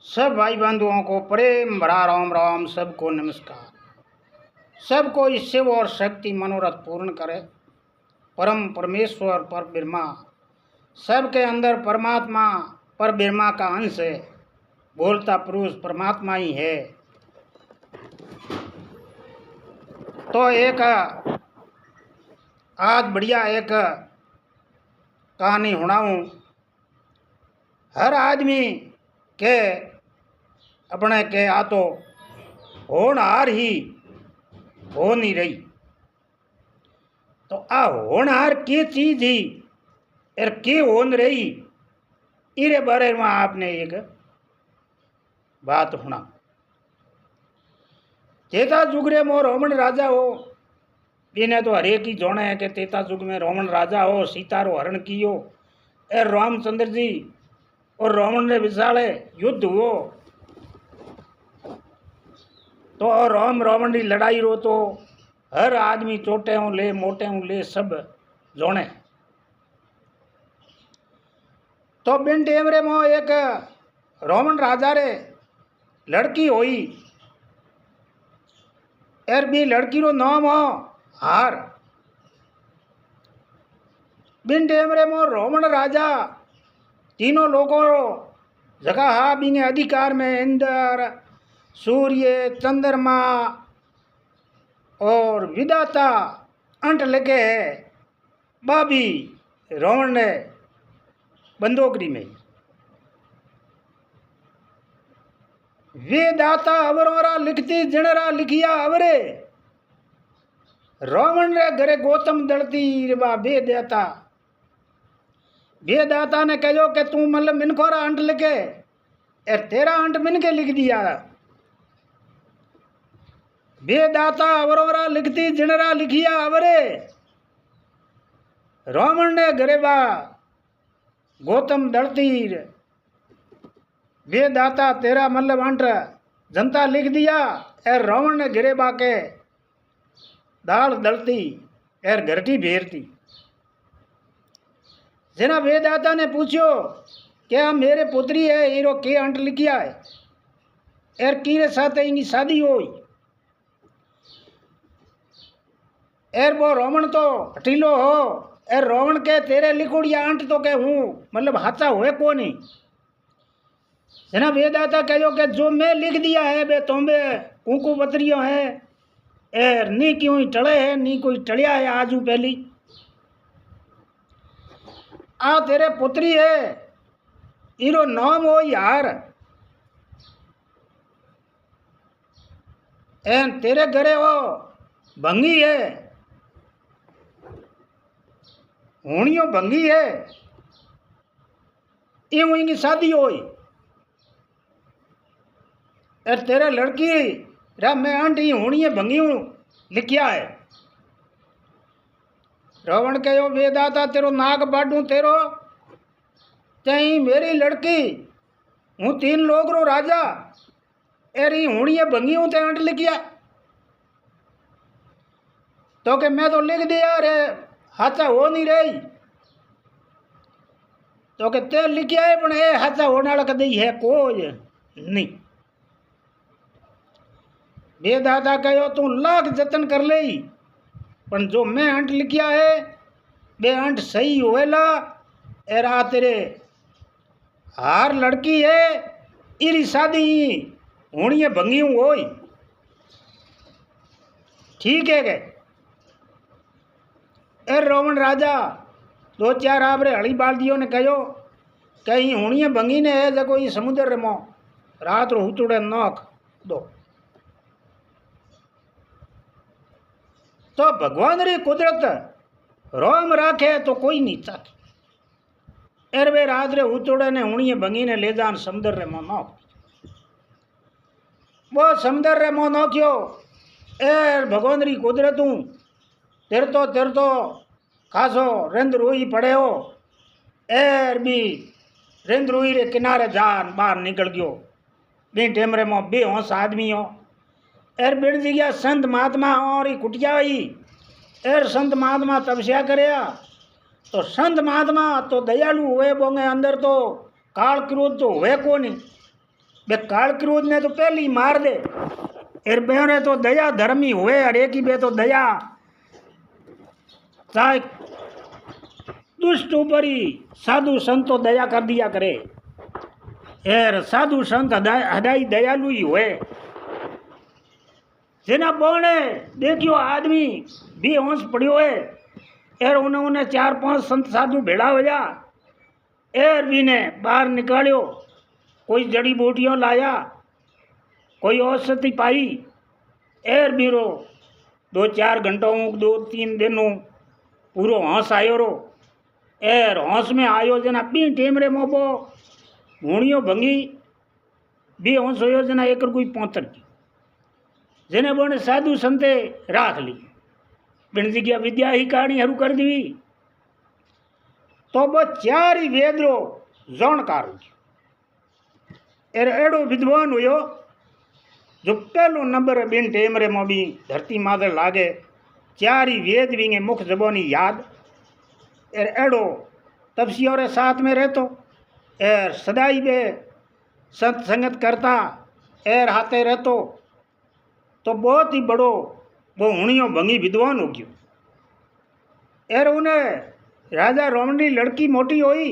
सब भाई बंधुओं को प्रेम भरा राम राम। सबको नमस्कार। सबको इस शिव और शक्ति मनोरथ पूर्ण करे। परम परमेश्वर पर ब्रह्मा सबके अंदर परमात्मा पर ब्रह्मा का अंश है। बोलता पुरुष परमात्मा ही है। तो एक आज बढ़िया एक कहानी सुनाऊं। हर आदमी के अपने के आ तो होनहार ही हो नहीं रही। तो आ होनहार की चीज ही और के होन रही इरे बारे में आपने एक बात सुना। तेता युग रे मो रोमन राजा हो। इन्हें तो हरेक ही जोड़े है कि तेता युग में रोमन राजा हो, सीता रो हरण कियो और रामचंद्र जी और रावण ने विशाले युद्ध हुओ। तो राम रावण की लड़ाई रो तो हर आदमी छोटे हूँ ले मोटे हूँ ले सब जोड़े। तो बिन टेमरे में एक रोमन राजा रे लड़की हुई और भी लड़की रो नाम हो हार। बिन टेमरे में रोमन राजा तीनों लोगों जगह हा बिंगे अधिकार में इंद्र सूर्य चंद्रमा और विधाता अंट लगे है। बाबी रावण ने बंदोकरी में वे दाता अवरोरा लिखती जिणरा लिखिया अवरे। रावण रे घरे गौतम दलती बा बे दाता ने कहो कि तू मतलब मिनखोरा अंट लिखे और तेरा अंट मिनके लिख दिया। बे दाता अवरोरा लिखती जिणरा लिखिया अवरे। रावण ने घरे बा गौतम दलती बे दाता तेरा मतलब अंट जनता लिख दिया और रावण ने घरे बा के दाल दलती और घरटी भेरती। जना वेदाता ने पूछो क्या मेरे पुत्री है हीरो के अंट लिखिया है और कीरे साथ इनकी शादी हुई। एर वो रावण तो हटीलो हो और रावण के तेरे लिखोड़िया अंट तो के हूँ मतलब हाथा हुए को नहीं। जना वेदाता कहो कि जो मैं लिख दिया है बे तुम्बे कुंकू बतरियों है एर नी क्यों टले है नी कोई टलिया है आजू पहली। आ तेरे पुत्री है इरो नाम हो यार एन तेरे घरे हो भंगी है होनियो भंगी है यूं इनकी शादी होई और तेरे लड़की रा मैं आंटी होनी है भंगी हूँ लिखिया है। रावण कहो वेदाता तेरो नाग बाडू तेरो तई मेरी लड़की हूँ तीन लोग रो राजा एरी हुणी है भंगी हूँ ते अंट लिखिया। तो के मैं तो लिख दिया रे हाथा हो नहीं रही। तो के ते लिखिया है पण ए हाथा होने वाला कदई है कोई नहीं। वेदाता कहो तू लाख जतन कर ले पण जो मैं अंट लिखिया है बे अंट सही होएला। एरा तेरे हार लड़की है इरी शादी होनी है भंगी हूँ होई ठीक है के। एर रावण राजा दो चार आपरे हड़ी बाल्दियों ने कहो कहीं होनी है भंगी ने है जको ये समुद्र रमो रात रो हुतुड़े नौक दो। तो भगवान री कुदरत रोम राखे तो कोई नहीं चाहे। एर वे रात रे उतोड़े ने हुणी भंगी ने ले जान समुद्र रे मो नौक। वो समुद्र रे मो नौक्यो एर भगवान री कुदरत हूँ तिरतो खासो रिंद रूई पड़े हो एर भी रिंद रूई रे किनारे जान बाहर निकल गयो। बी टेमरे मो बेहोश आदमी हो एर बिड़ जी गया संत महात्मा और कुटिया हुई एर संत महात्मा तपस्या करया। तो संत महात्मा तो दयालु हुए बोंगे अंदर तो काल क्रोध तो हुए को नहीं बे काल क्रोध ने तो पहली मार दे। एर बेरे तो दया धर्मी हुए और एक ही बे तो दया चाहे दुष्ट ऊपर ही साधु संत तो दया कर दिया करे। एर साधु संत हदाई दयालु ही हुए। जेना बोने देखियो आदमी भी होश पड़ियो है। एर उन्हें 4-5 संत साधु भेड़ा हो जा। एर भी ने बाहर निकालियो, कोई जड़ी बूटियों लाया, कोई औषधि पाई। एर बीरो 2-4 घंटों 2-3 दिनों पूरो हंस आयो रो। एर हंस में आयो जना बी टेमरे मोबो घूणियों भंगी बी हंस हो जना एक कोई पोतर की जेने बोने साधु संते राख ली बिन जग्या विद्या ही कहानी हरू कर दी। तो वो 4 ही वेदरो जाणकार एर एड़ो विद्वान हुयो जो पहलो नंबर बिन टेमरे में भी धरती मादर लागे। 4 ही वेद विंगे मुख जबानी याद। एर एड़ो तपसियों रे साथ में रहतो। एर सदाई बे संत संगत करता। एर हाथे रहतो तो बहुत ही बड़ो वो हुणियों भंगी विद्वान हो गयो। एर उन्हें राजा रावण की लड़की मोटी हुई।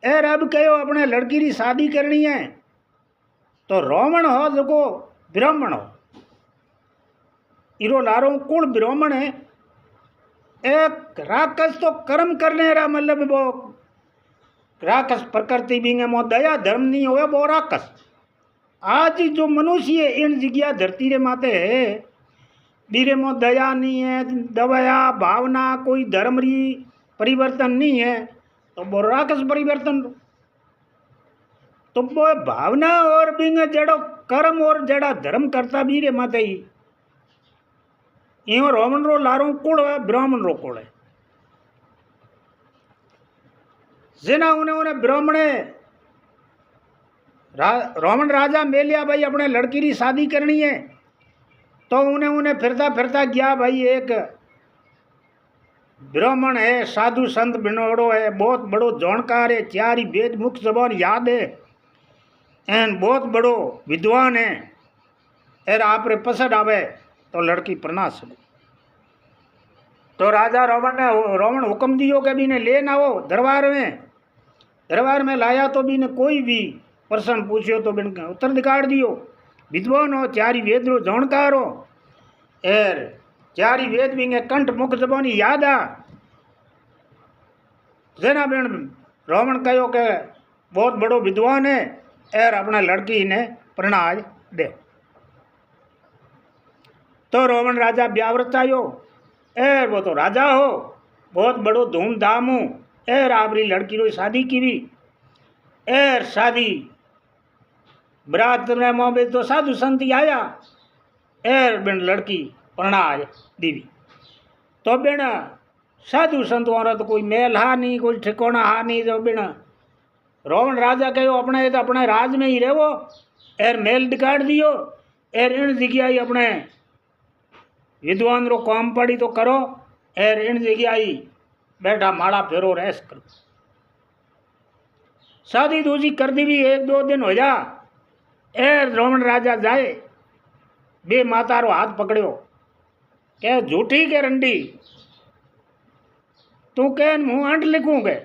एर अब कहो अपने लड़की की शादी करनी है तो रावण हो जो ब्राह्मण हो इरो लारो कुल ब्राह्मण है। एक राक्षस तो कर्म करने रा मतलब वो राक्षस प्रकृति भी मो दया धर्म नहीं होवे वो राक्षस। आज जो मनुष्य है इन जगह धरती रे माते है बीरे मो दया नहीं है, दया भावना कोई धर्म री परिवर्तन नहीं है तो वो राक्षस परिवर्तन। तो वो भावना और बिंग जड़ो कर्म और जड़ा धर्म करता बीरे माते ही यो रावण रो लारो कुल है ब्राह्मण रो कुल है। जेना उन्हें ब्राह्मणे रावण राजा मेलिया भाई अपने लड़की की शादी करनी है तो उन्हें फिरता फिरता गया भाई एक ब्राह्मण है साधु संत बिनोड़ो है बहुत बड़ो जानकार है 4 ही वेद मुख जबान याद है एन बहुत बड़ो विद्वान है। एर आप रे पसंद आवे तो लड़की प्रना सको। तो राजा रावण हुक्म दियो कि भी ने ले ना हो दरबार में लाया तो भी ने कोई भी प्रश्न पूछियो तो बिन उत्तर दिखाड़ दियो। विद्वान हो 4 ही वेद रो जानकार हो। एर 4 ही वेद भी कंठ मुख जबानी याद आ। जेना बिन रावण कहो के बहुत बड़ो विद्वान है एर अपना लड़की ने प्रणाज दे। तो रावण राजा ब्याव्रत आयो। एर वो तो राजा हो बहुत बड़ो धूमधाम हो। एर आपरी लड़की रो शादी की भी एर शादी बरात ने मोबे तो साधु संत आया। एर बिन लड़की प्रणाज दीवी तो बिन साधु संत वाला तो कोई मेल हा नहीं कोई ठिकाना हा नहीं। जो बिन रावण राजा कहो अपने राज में ही रहो। एर मेल दिखाड़ दियो। एर इन जगह ही अपने विद्वान रो काम पड़ी तो करो। एर इन जगह ही बैठा माड़ा फेरो रेस करो। शादी दूजी कर दी भी 1-2 दिन हो जा। एर रावण राजा जाए बे माता रो हाथ पकड़ियो के झूठी के रंडी तू कह मुँह अंट लिखूंगे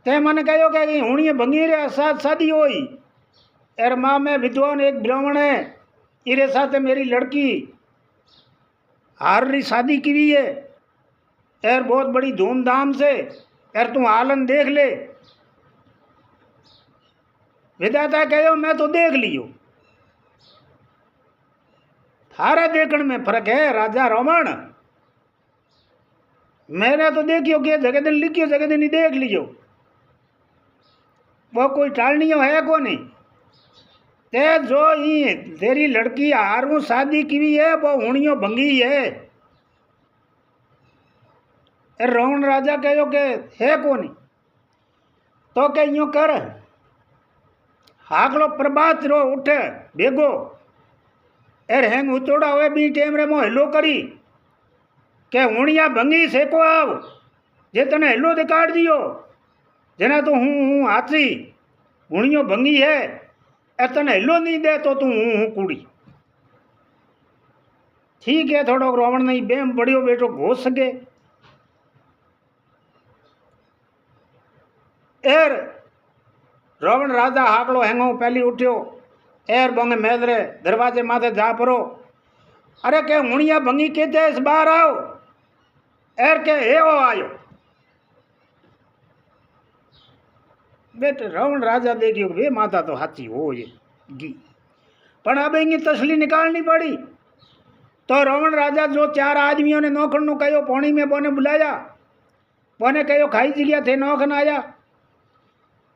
ते मन कहो कि हुणी भंगी रे साथ शादी होई। एर माँ में विद्वान एक ब्राह्मण है इरे साथ मेरी लड़की हार री शादी की भी है। एर बहुत बड़ी धूमधाम से एर तू हालन देख ले। विधाता कहो मैं तो देख लियो थारा देखण में फर्क है राजा रावण। मैंने तो देखियो कि जगह दिन लिखियो जगह दिन ही देख लियो वो कोई टालनियो है को नहीं। ते जो ही तेरी लड़की हारू शादी की भी है वो हुणियों भंगी है। रावण राजा कहो के है को नहीं तो के यूं कर हाकलो प्रभात रो उठ बेगो एर हेंग उतोड़ा हुए बी टेम रे मो हेलो करी के हुणिया भंगी सेको आव जे तने हेलो दिखाड़ दियो जना तो हूँ हाथी हुणियो भंगी है ए तने हिलो नहीं दे तो तू हूँ कुड़ी। ठीक है थोड़ो रावण नहीं बेम बड़ियो बेटो घोष सके। एर रावण राजा हाकड़ो हैंगो पहली उठ्यो एर बोंगे मेदरे दरवाजे माथे जा परो। अरे के हुणिया भंगी कहते इस बार आओ। एर के हे ओ आयो। बेटे रावण राजा देखियो वे माता तो हाथी हो ये गी पण अब इनकी तसली निकालनी पड़ी। तो रावण राजा जो 4 आदमियों ने नौखन नु कहो पानी में बोने बुलाया बोने कहो खाई जगह थे नौखन आया।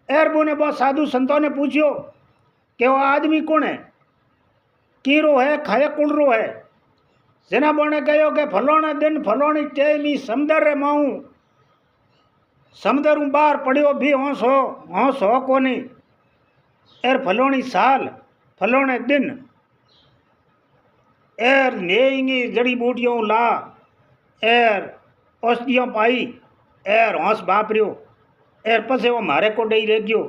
एरबू ने बहुत साधु संतों ने पूछियो कि वो आदमी कौन है कीरो है खाए कुड़रो है। जना बोने कहो कि फलोने दिन फलोनी टेमी समंदर रे माऊ समंदर बाहर पड़ियो भी होश हो कोनी। एर फलोनी साल फलोने दिन एर नेंगी जड़ी बूटियों ला एर औषधियों पाई एर होश बापरियो। एर पसे वो मारे को डई रह गयो।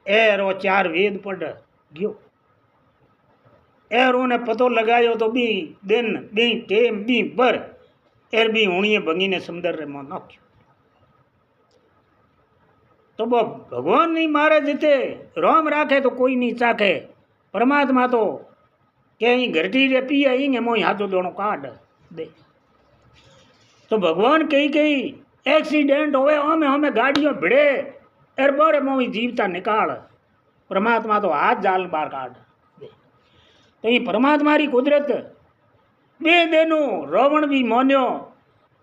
एर वो 4 वेद पढ़ गयो। एर उन्हें पतो लगायो तो बी दिन बी टेम बी बर एर बी हुणिये भंगी ने समंदर रे मां नाख्यो। तो वो भगवान नहीं मारे जीते राम राखे तो कोई नहीं चाखे। परमात्मा तो कहीं घरटी रे पिया इंगे मोई हाथों दोनों काट दे। तो भगवान कहीं एक्सीडेंट होवे हमें हमें गाड़ियों भिड़े एर बोरे मोई जीवता निकाल। परमात्मा तो हाथ जाल बार काट दे। तो ये परमात्मा री कुदरत बे देनु रावण भी मान्यो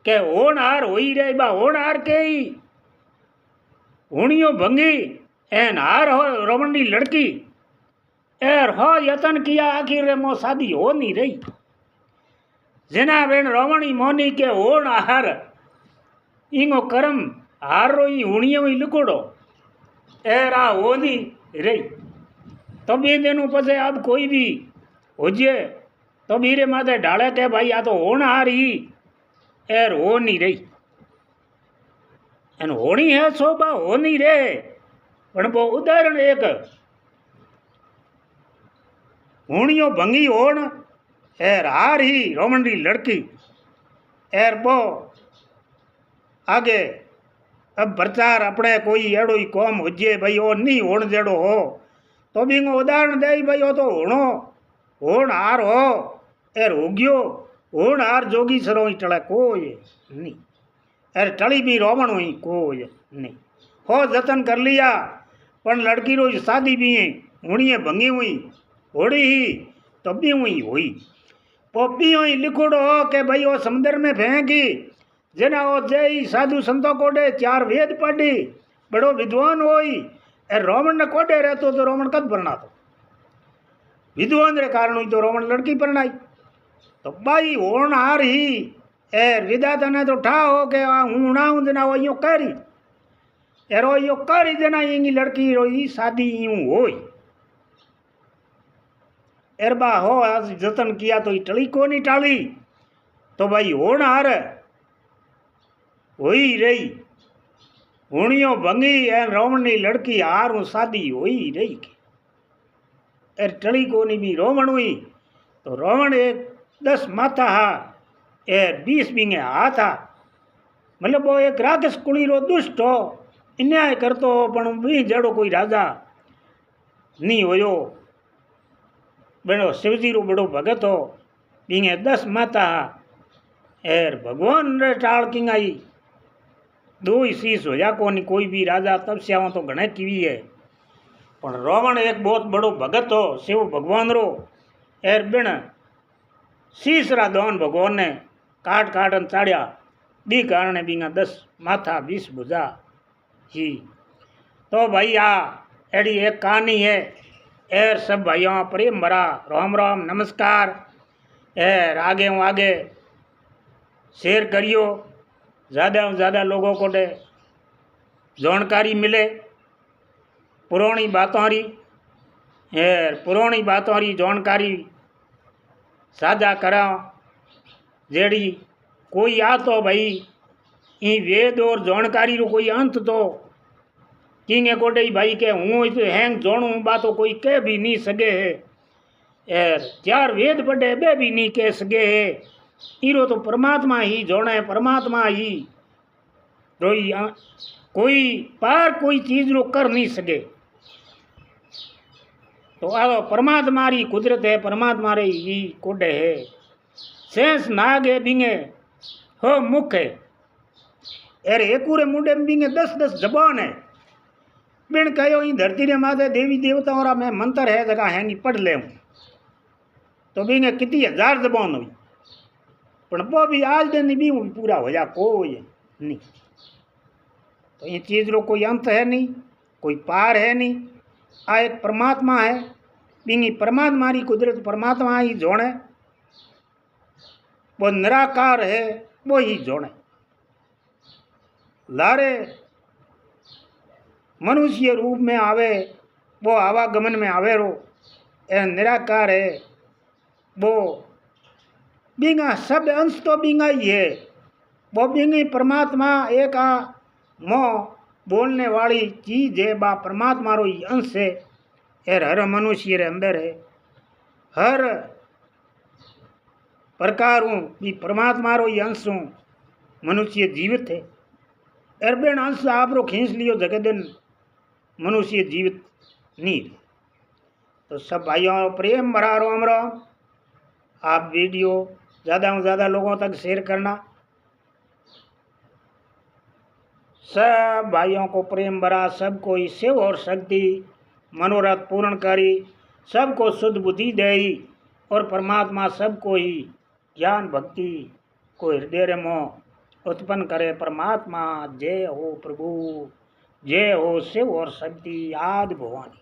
के होण हार होई रे बा होण हार के हुणियो भंगी एन हार हो रावण री लड़की एर हो यतन किया आखिर रे मो शादी हो नहीं रही। जना बेन रावणी मोनी के होण हार इंगो कर्म हार रो हुणियो ही लिखोड़ो एरा हो नहीं रही। तो भी देनु पसे अब कोई भी हो जे तो बीरे माथे ढाले के भाई आ तो होण हार ही एर हो नहीं रही। एन होनी है शोभा हो नहीं रे पण वो उदाहरण एक हुणियो भंगी होण एर हार ही रावण री लड़की एर बो आगे अब प्रचार अपने कोई एड़ो ही कौम हो जे भाई वो नहीं होण जेड़ो हो तो भी उदाहरण दे भाई वो तो होणो होण हार हो एर हो गयो। होण हार जोगी सरो ही टले कोई नहीं एर टली भी रावण हुई कोई नहीं। हो जतन कर लिया पण लड़की रो शादी भी है हुणिये भंगी हुई होड़ी ही तब भी हुई पोपी हुई लिखोड़ो हो के भाई वो समुद्र में फेंकी जना वो जय साधु संतों कोडे 4 वेद पढ़ी बड़ो विद्वान होई ए रावण ने कोडे रहतो तो रावण कद परना तो विद्वान रे कारण हुई तो रावण लड़की परनाई। तो भाई होण हार ही एर विधाता ने तो ठा हो के हूँ ना हूँ जना वो यो करी एरो यो करी जना इंगी लड़की रोई शादी यूं होई। एरबा हो आज जतन किया तो टली को नहीं टाली तो भाई होण हार होई रही हुणियो भंगी एन रावण नी लड़की हार शादी होई रही एर टली को नहीं भी रावण हुई। तो रावण एक 10 माथा हा एर 20 बिंगे हाथ हा मतलब वो एक राक्षस कुड़ी रो दुष्ट हो अन्याय करतो पण भी जड़ो कोई राजा नहीं होयो बड़ो शिवजी रो बड़ो भगत हो बिंगे 10 माता एर भगवान रे टाल किंग आई 2 ही शीश होया कोई भी राजा तपस्याओं तो घणे कीवी है पण रावण एक बहुत बड़ो भगत हो शिव भगवान रो एर बिन शीश रा दान भगवान ने काट काटन चाड़िया दी कारण बिंगा 10 माथा 20 भुजा ही। तो भाई आ एड़ी एक कहानी है एर सब भाइयों प्रेम भरा राम राम नमस्कार एर आगे शेयर करियो ज़्यादा से ज़्यादा लोगों को दे जानकारी मिले पुरानी बातों री एर पुरानी बातों री जानकारी साझा करा जेड़ी कोई आ तो भाई ई वेद और जानकारी रो कोई अंत तो किंगे कोडई भाई के हूँ तो हैंग जोणू बातो कोई कह भी नहीं सके है। एर चार वेद पढ़े बे भी नहीं कह सके है। इरो तो परमात्मा ही जोड़े, परमात्मा ही रोई कोई पार कोई चीज रो कर नहीं सके। तो आ परमात्मा री कुदरत है, परमात्मा रे ही कोडे है। सेंस नाग है बिंगे हो मुख है। एर एकूरे मुंडे में बिंगे 10-10 जबान है। बिन कहो ई धरती रे माथे देवी देवताओं रा में मंत्र है जगह है नहीं पढ़ ले तो बिंगे कितनी 1000 जबान हुई पण वो भी आज दिन भी पूरा हो जा कोई नहीं। तो ये चीज रो कोई अंत है नहीं, कोई पार है नहीं। आ एक परमात्मा है, बिंगी परमात्मा री कुदरत परमात्मा ही जोड़े, वो निराकार है वो ही जोड़े। लारे मनुष्य रूप में आवे वो आवागमन में आवे रो ए निराकार है वो बिंगा सब अंश तो बिंगा ही है। वो बिंगी परमात्मा एक आ मोह बोलने वाली चीज है बा परमात्मा रो ही अंश है। हर मनुष्य रे अंदर है, हर प्रकार भी परमात्मा रो ही अंश हूँ मनुष्य जीवित है। एरबेन अंश आप रो खींच लियो जगह दिन मनुष्य जीवित नहीं। तो सब भाइयों प्रेम भरा राम राम। आप वीडियो ज़्यादा से ज़्यादा लोगों तक शेयर करना। सब भाइयों को प्रेम भरा, सबको शिव और शक्ति मनोरथ पूर्ण करी, सबको शुद्ध बुद्धि दे और परमात्मा सबको ही ज्ञान भक्ति को हृदय में उत्पन्न करे। परमात्मा जय हो प्रभु, जय हो शिव और शक्ति आदि भवानी।